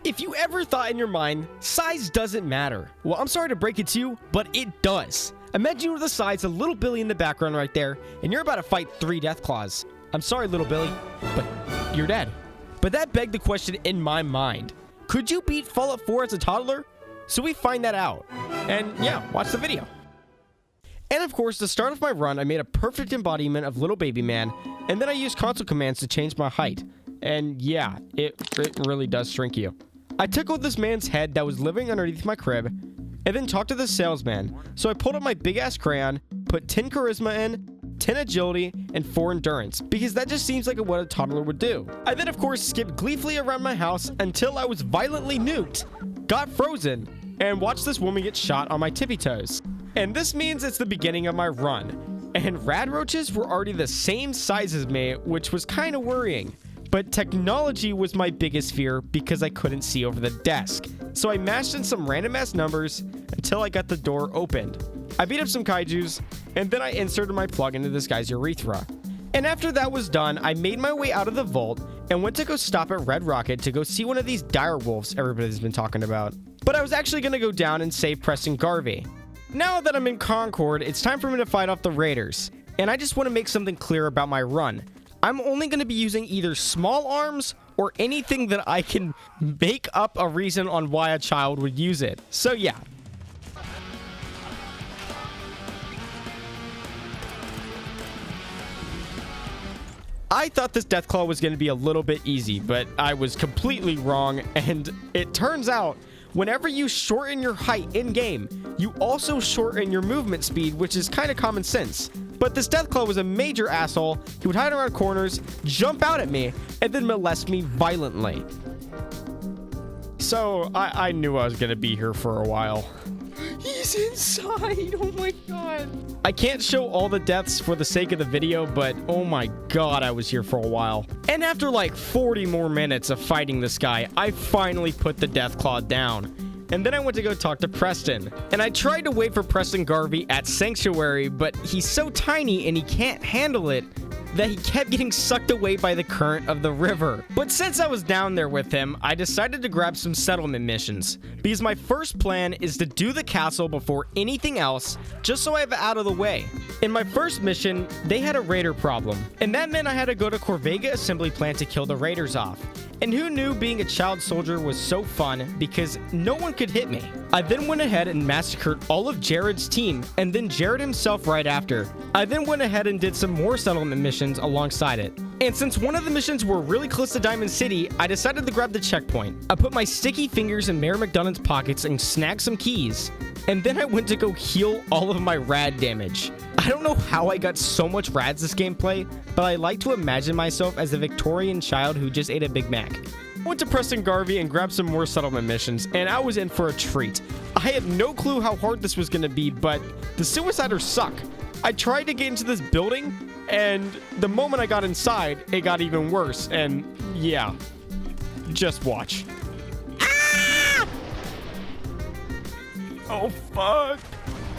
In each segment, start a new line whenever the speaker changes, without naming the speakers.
If you ever thought in your mind, size doesn't matter, well, I'm sorry to break it to you, but it does. Imagine you're the size of little Billy in the background right there, and you're about to fight 3 Deathclaws. I'm sorry, little Billy, but you're dead. But that begged the question in my mind. Could you beat Fallout 4 as a toddler? So we find that out. And yeah, watch the video. And of course, to start off my run, I made a perfect embodiment of little baby man, and then I used console commands to change my height. And yeah, it really does shrink you. I tickled this man's head that was living underneath my crib, and then talked to the salesman. So I pulled up my big ass crayon, put 10 charisma in, 10 agility, and 4 endurance, because that just seems like what a toddler would do. I then of course skipped gleefully around my house until I was violently nuked, got frozen, and watched this woman get shot on my tippy toes. And this means it's the beginning of my run. And rad roaches were already the same size as me, which was kind of worrying. But technology was my biggest fear because I couldn't see over the desk. So I mashed in some random ass numbers until I got the door opened. I beat up some kaijus, and then I inserted my plug into this guy's urethra. And after that was done, I made my way out of the vault and went to go stop at Red Rocket to go see one of these dire wolves everybody's been talking about. But I was actually going to go down and save Preston Garvey. Now that I'm in Concord, it's time for me to fight off the Raiders. And I just want to make something clear about my run. I'm only going to be using either small arms or anything that I can make up a reason on why a child would use it. So yeah. I thought this Deathclaw was going to be a little bit easy, but I was completely wrong, and it turns out whenever you shorten your height in-game, you also shorten your movement speed, which is kind of common sense. But this Deathclaw was a major asshole. He would hide around corners, jump out at me, and then molest me violently. So I knew I was going to be here for a while. He's inside. Oh my god. I can't show all the deaths for the sake of the video, but oh my god, I was here for a while. And after like 40 more minutes of fighting this guy, I finally put the Deathclaw down. And then I went to go talk to Preston. And I tried to wait for Preston Garvey at Sanctuary, but he's so tiny and he can't handle it that he kept getting sucked away by the current of the river. But since I was down there with him, I decided to grab some settlement missions, because my first plan is to do the castle before anything else, just so I have it out of the way. In my first mission, they had a raider problem, and that meant I had to go to Corvega Assembly Plant to kill the raiders off. And who knew being a child soldier was so fun, because no one could hit me. I then went ahead and massacred all of Jared's team, and then Jared himself right after. I then went ahead and did some more settlement missions alongside it. And since one of the missions were really close to Diamond City, I decided to grab the checkpoint. I put my sticky fingers in Mayor McDonough's pockets and snagged some keys. And then I went to go heal all of my rad damage. I don't know how I got so much rads this gameplay, but I like to imagine myself as a Victorian child who just ate a Big Mac. I went to Preston Garvey and grabbed some more settlement missions, and I was in for a treat. I had no clue how hard this was going to be, but the suiciders suck. I tried to get into this building, and the moment I got inside, it got even worse, and yeah, just watch. Ah! Oh, fuck.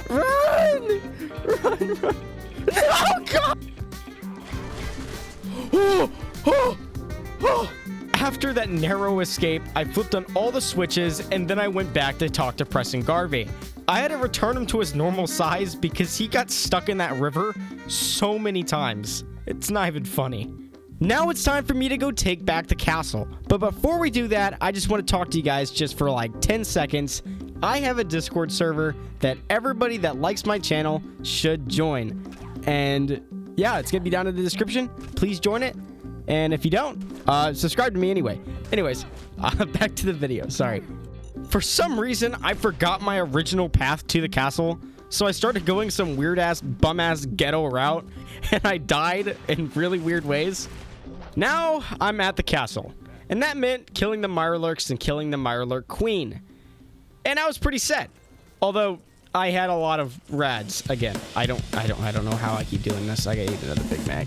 Run! Run, run. Oh, God! Oh, oh, oh. After that narrow escape, I flipped on all the switches, and then I went back to talk to Preston Garvey. I had to return him to his normal size because he got stuck in that river so many times. It's not even funny. Now it's time for me to go take back the castle. But before we do that, I just want to talk to you guys just for like 10 seconds. I have a Discord server that everybody that likes my channel should join. And yeah, it's going to be down in the description. Please join it. And if you don't, subscribe to me anyway. Anyways, back to the video. Sorry. For some reason, I forgot my original path to the castle. So I started going some weird-ass, bum-ass ghetto route. And I died in really weird ways. Now, I'm at the castle. And that meant killing the Mirelurks and killing the Mirelurk Queen. And I was pretty set. Although, I had a lot of rads. Again, I don't know how I keep doing this. I gotta eat another Big Mac.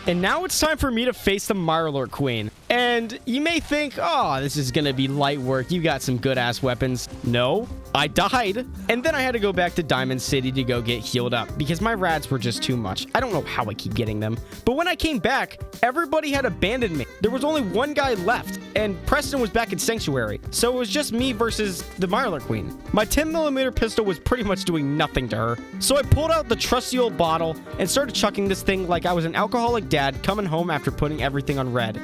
And now it's time for me to face the Mirelurk Queen. And you may think, oh, this is gonna be light work. You got some good ass weapons. No, I died. And then I had to go back to Diamond City to go get healed up because my rads were just too much. I don't know how I keep getting them. But when I came back, everybody had abandoned me. There was only one guy left, and Preston was back in Sanctuary. So it was just me versus the Mirelurk Queen. My 10mm pistol was pretty much doing nothing to her. So I pulled out the trusty old bottle and started chucking this thing like I was an alcoholic dad coming home after putting everything on red.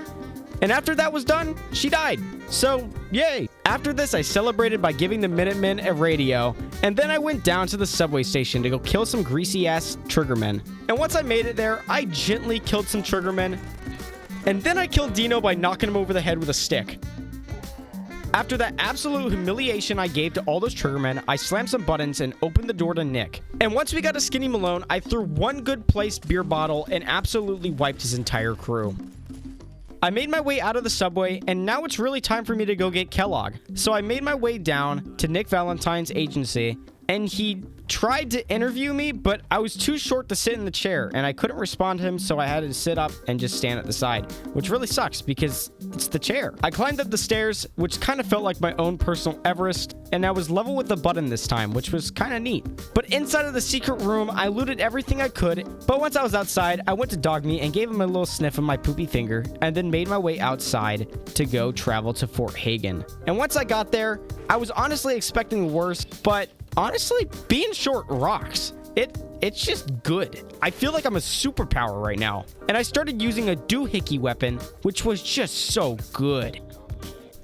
And after that was done, she died. So, yay. After this, I celebrated by giving the Minutemen a radio, and then I went down to the subway station to go kill some greasy-ass triggermen. And once I made it there, I gently killed some triggermen, and then I killed Dino by knocking him over the head with a stick. After that absolute humiliation I gave to all those triggermen, I slammed some buttons and opened the door to Nick. And once we got to Skinny Malone, I threw one good placed beer bottle and absolutely wiped his entire crew. I made my way out of the subway, and now it's really time for me to go get Kellogg. So I made my way down to Nick Valentine's agency, and he tried to interview me, but I was too short to sit in the chair, and I couldn't respond to him, so I had to sit up and just stand at the side, which really sucks because it's the chair. I climbed up the stairs, which kind of felt like my own personal Everest, and I was level with the button this time, which was kind of neat. But inside of the secret room, I looted everything I could, but once I was outside, I went to Dogmeat and gave him a little sniff of my poopy finger, and then made my way outside to go travel to Fort Hagen. And once I got there, I was honestly expecting the worst, but honestly, being short rocks. It's just good. I feel like I'm a superpower right now. And I started using a doohickey weapon, which was just so good.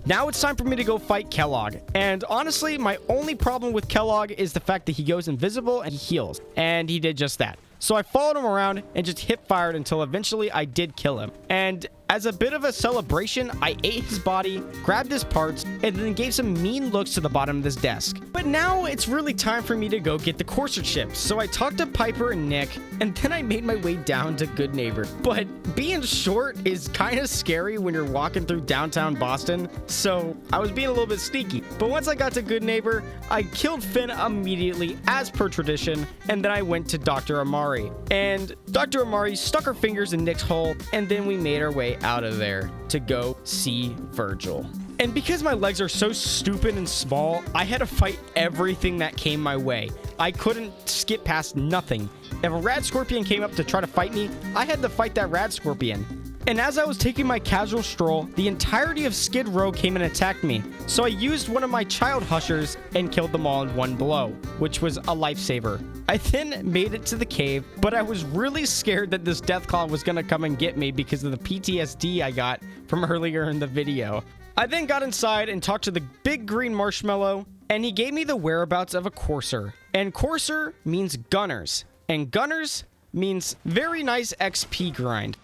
Now it's time for me to go fight Kellogg. And honestly, my only problem with Kellogg is the fact that he goes invisible and he heals. And he did just that. So I followed him around and just hip-fired until eventually I did kill him. And as a bit of a celebration, I ate his body, grabbed his parts, and then gave some mean looks to the bottom of this desk. But now it's really time for me to go get the Corser chips. So I talked to Piper and Nick, and then I made my way down to Good Neighbor. But being short is kind of scary when you're walking through downtown Boston, so I was being a little bit sneaky. But once I got to Good Neighbor, I killed Finn immediately, as per tradition, and then I went to Dr. Amari. And Dr. Amari stuck her fingers in Nick's hole, and then we made our way out of there to go see Virgil. And because my legs are so stupid and small, I had to fight everything that came my way. I couldn't skip past nothing. If a rad scorpion came up to try to fight me, I had to fight that rad scorpion. And as I was taking my casual stroll, the entirety of Skid Row came and attacked me. So I used one of my child hushers and killed them all in one blow, which was a lifesaver. I then made it to the cave, but I was really scared that this Deathclaw was gonna come and get me because of the PTSD I got from earlier in the video. I then got inside and talked to the big green marshmallow, and he gave me the whereabouts of a Corser. And Corser means gunners, and gunners means very nice XP grind.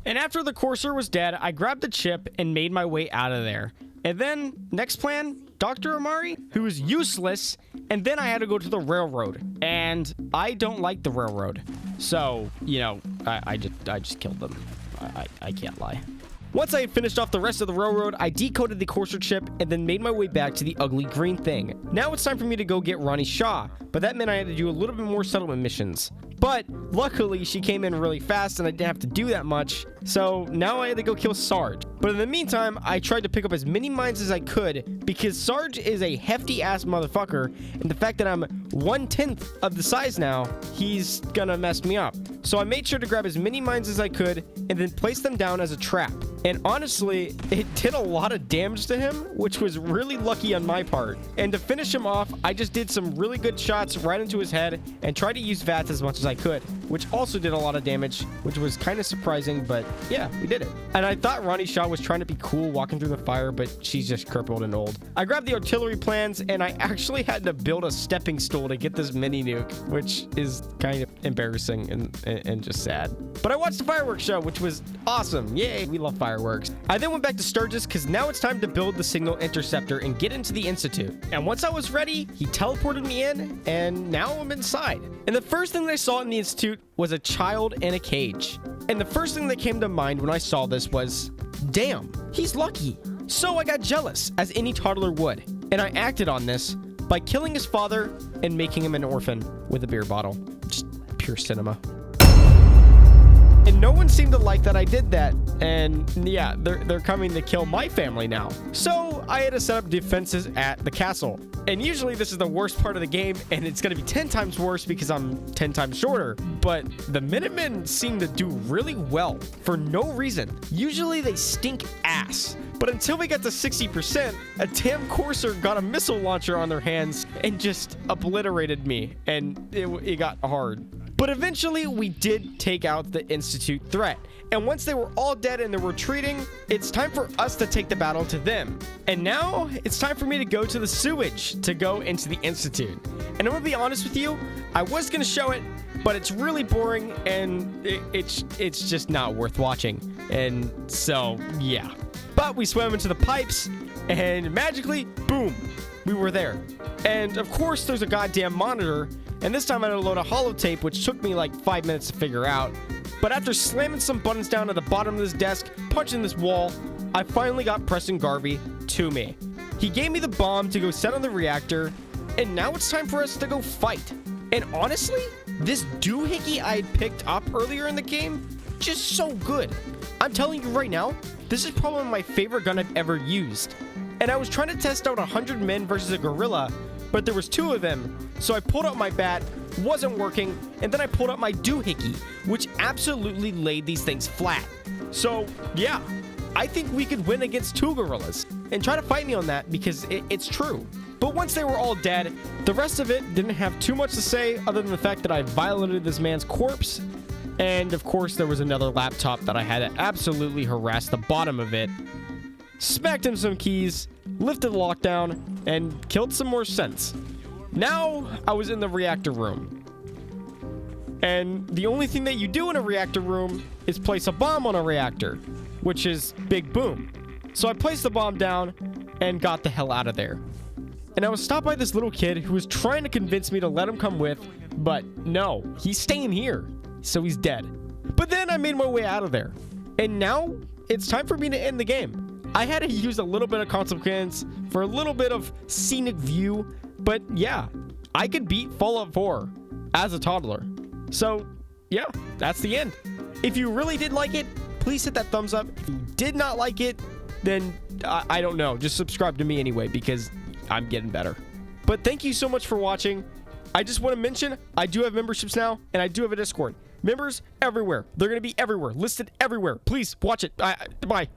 And after the Corser was dead, I grabbed the chip and made my way out of there. And then, next plan, Dr. Amari, who was useless, and then I had to go to the railroad. And I don't like the railroad. So, you know, I just killed them. I can't lie. Once I had finished off the rest of the railroad, I decoded the Corser chip and then made my way back to the ugly green thing. Now it's time for me to go get Ronnie Shaw, but that meant I had to do a little bit more settlement missions. But luckily, she came in really fast and I didn't have to do that much, so now I had to go kill Sarge. But in the meantime, I tried to pick up as many mines as I could because Sarge is a hefty-ass motherfucker, and the fact that I'm 1/10 of the size now, he's gonna mess me up. So I made sure to grab as many mines as I could and then place them down as a trap. And honestly, it did a lot of damage to him, which was really lucky on my part. And to finish him off, I just did some really good shots right into his head and tried to use VATS as much as I could, which also did a lot of damage, which was kind of surprising, but yeah, we did it. And I thought Ronnie Shaw was trying to be cool walking through the fire, but she's just crippled and old. I grabbed the artillery plans, and I actually had to build a stepping stool to get this mini nuke, which is kind of embarrassing and just sad. But I watched the fireworks show, which was awesome. Yay, we love fireworks. fireworks. I then went back to Sturgis because now it's time to build the signal interceptor and get into the Institute. And once I was ready, he teleported me in, and now I'm inside. And the first thing that I saw in the Institute was a child in a cage. And the first thing that came to mind when I saw this was, damn, he's lucky. So I got jealous, as any toddler would. And I acted on this by killing his father and making him an orphan with a beer bottle. Just pure cinema. And no one seemed to like that I did that. And yeah, they're coming to kill my family now. So I had to set up defenses at the castle. And usually this is the worst part of the game, and it's going to be 10 times worse because I'm 10 times shorter. But the Minutemen seem to do really well for no reason. Usually they stink ass. But until we got to 60%, a damn Corser got a missile launcher on their hands and just obliterated me. And it got hard. But eventually, we did take out the Institute threat. And once they were all dead and they're retreating, it's time for us to take the battle to them. And now, it's time for me to go to the sewage to go into the Institute. And I'm gonna be honest with you, I was gonna show it, but it's really boring and it's just not worth watching. And so, yeah. But we swam into the pipes and magically, boom, we were there. And of course, there's a goddamn monitor. And this time I had to load a holotape, which took me like 5 minutes to figure out. But after slamming some buttons down at the bottom of this desk, punching this wall, I finally got Preston Garvey to me. He gave me the bomb to go set on the reactor, and now it's time for us to go fight. And honestly, this doohickey I had picked up earlier in the game, just so good. I'm telling you right now, this is probably my favorite gun I've ever used. And I was trying to test out 100 men versus a gorilla, but there was 2 of them, so I pulled out my bat, wasn't working, and then I pulled out my doohickey, which absolutely laid these things flat. So, yeah, I think we could win against 2 gorillas, and try to fight me on that because it's true. But once they were all dead, the rest of it didn't have too much to say other than the fact that I violated this man's corpse, and of course there was another laptop that I had to absolutely harass the bottom of it. Smacked him some keys, lifted the lockdown, and killed some more sense. Now, I was in the reactor room. And the only thing that you do in a reactor room is place a bomb on a reactor, which is big boom. So I placed the bomb down and got the hell out of there. And I was stopped by this little kid who was trying to convince me to let him come with, but no, he's staying here, so he's dead. But then I made my way out of there. And now, it's time for me to end the game. I had to use a little bit of consequence for a little bit of scenic view, but yeah, I could beat Fallout 4 as a toddler. So yeah, that's the end. If you really did like it, please hit that thumbs up. If you did not like it, then I don't know, just subscribe to me anyway because I'm getting better. But thank you so much for watching. I just want to mention, I do have memberships now, and I do have a Discord. Members everywhere. They're going to be everywhere, listed everywhere. Please watch it. Bye.